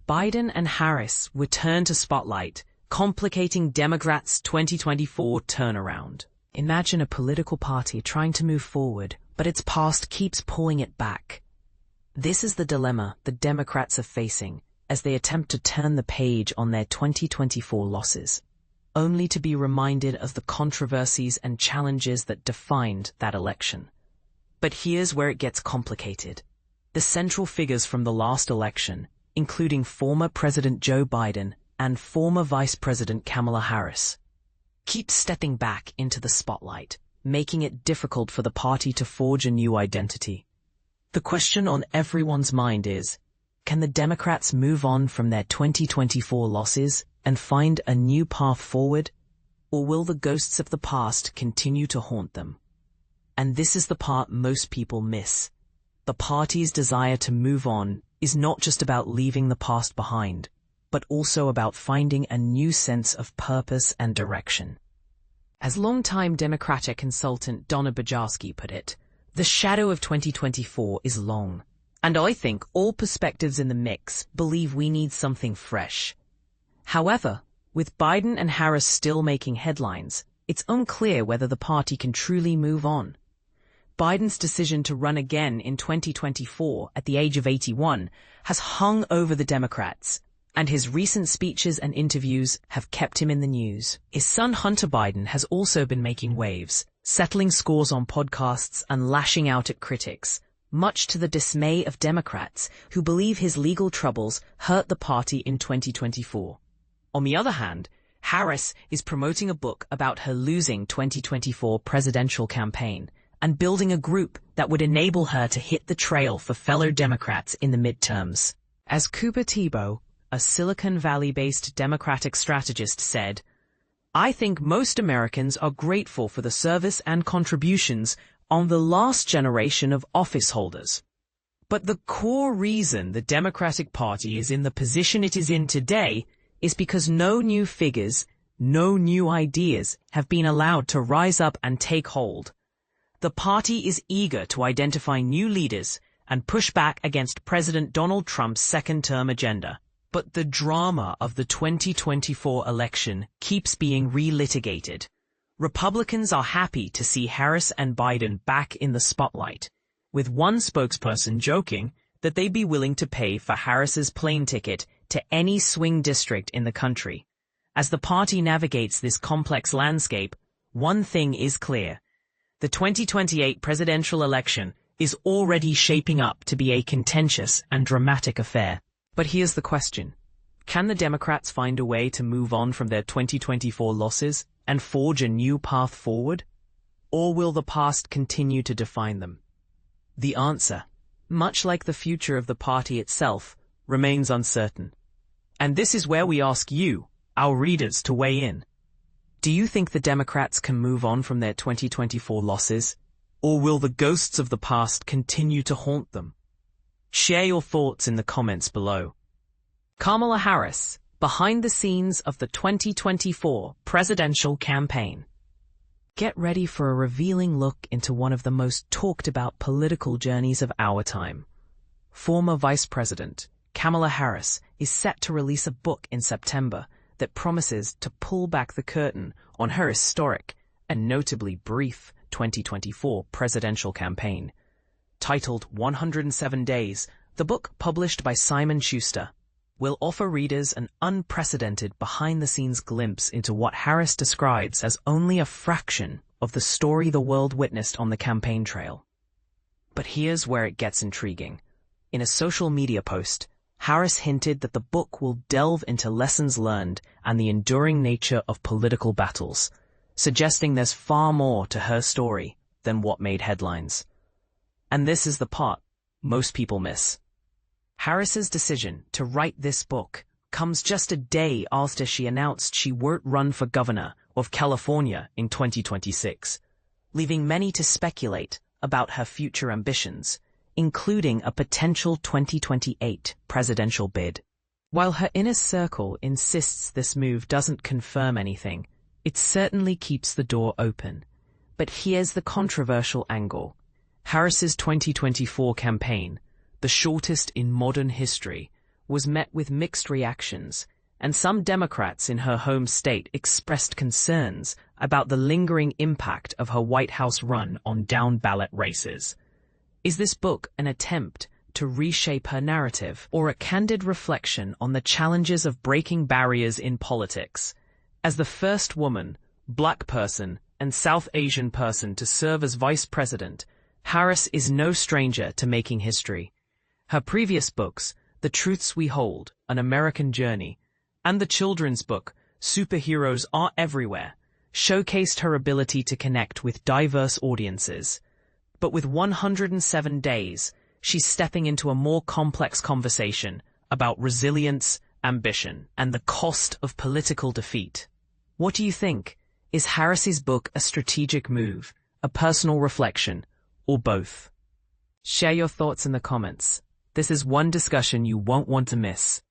Biden and Harris return to spotlight, complicating Democrats' 2024 turnaround. Imagine a political party trying to move forward, but its past keeps pulling it back. This is the dilemma the Democrats are facing as they attempt to turn the page on their 2024 losses, only to be reminded of the controversies and challenges that defined that election. But here's where it gets complicated. The central figures from the last election, including former President Joe Biden and former Vice President Kamala Harris, keep stepping back into the spotlight, making it difficult for the party to forge a new identity. The question on everyone's mind is, can the Democrats move on from their 2024 losses and find a new path forward, or will the ghosts of the past continue to haunt them? And this is the part most people miss. The party's desire to move on is not just about leaving the past behind, but also about finding a new sense of purpose and direction. As longtime Democratic consultant Donna Bajarski put it, the shadow of 2024 is long, and I think all perspectives in the mix believe we need something fresh. However, with Biden and Harris still making headlines, it's unclear whether the party can truly move on. Biden's decision to run again in 2024 at the age of 81 has hung over the Democrats, and his recent speeches and interviews have kept him in the news. His son Hunter Biden has also been making waves, settling scores on podcasts and lashing out at critics, much to the dismay of Democrats who believe his legal troubles hurt the party in 2024. On the other hand, Harris is promoting a book about her losing 2024 presidential campaign and building a group that would enable her to hit the trail for fellow Democrats in the midterms. As Cooper Thibault, a Silicon Valley-based Democratic strategist, said, "I think most Americans are grateful for the service and contributions on the last generation of office holders. But the core reason the Democratic Party is in the position it is in today is because no new figures, no new ideas have been allowed to rise up and take hold. The party is eager to identify new leaders and push back against President Donald Trump's second-term agenda. But the drama of the 2024 election keeps being relitigated. Republicans are happy to see Harris and Biden back in the spotlight, with one spokesperson joking that they'd be willing to pay for Harris's plane ticket to any swing district in the country. As the party navigates this complex landscape, one thing is clear. The 2028 presidential election is already shaping up to be a contentious and dramatic affair. But here's the question. Can the Democrats find a way to move on from their 2024 losses and forge a new path forward? Or will the past continue to define them? The answer, much like the future of the party itself, remains uncertain. And this is where we ask you, our readers, to weigh in. Do you think the Democrats can move on from their 2024 losses? Or will the ghosts of the past continue to haunt them? Share your thoughts in the comments below. Kamala Harris, behind the scenes of the 2024 presidential campaign. Get ready for a revealing look into one of the most talked about political journeys of our time. Former Vice President Kamala Harris is set to release a book in September that promises to pull back the curtain on her historic and notably brief 2024 presidential campaign. Titled 107 Days, the book, published by Simon Schuster, will offer readers an unprecedented behind-the-scenes glimpse into what Harris describes as only a fraction of the story the world witnessed on the campaign trail. But here's where it gets intriguing. In a social media post, Harris hinted that the book will delve into lessons learned and the enduring nature of political battles, suggesting there's far more to her story than what made headlines. And this is the part most people miss. Harris's decision to write this book comes just a day after she announced she won't run for governor of California in 2026, leaving many to speculate about her future ambitions, including a potential 2028 presidential bid. While her inner circle insists this move doesn't confirm anything, it certainly keeps the door open. But here's the controversial angle. Harris's 2024 campaign, the shortest in modern history, was met with mixed reactions, and some Democrats in her home state expressed concerns about the lingering impact of her White House run on down-ballot races. Is this book an attempt to reshape her narrative, or a candid reflection on the challenges of breaking barriers in politics? As the first woman, Black person, and South Asian person to serve as vice president, Harris is no stranger to making history. Her previous books, The Truths We Hold, An American Journey, and the children's book, Superheroes Are Everywhere, showcased her ability to connect with diverse audiences. But with 107 days, she's stepping into a more complex conversation about resilience, ambition, and the cost of political defeat. What do you think? Is Harris's book a strategic move, a personal reflection, or both? Share your thoughts in the comments. This is one discussion you won't want to miss.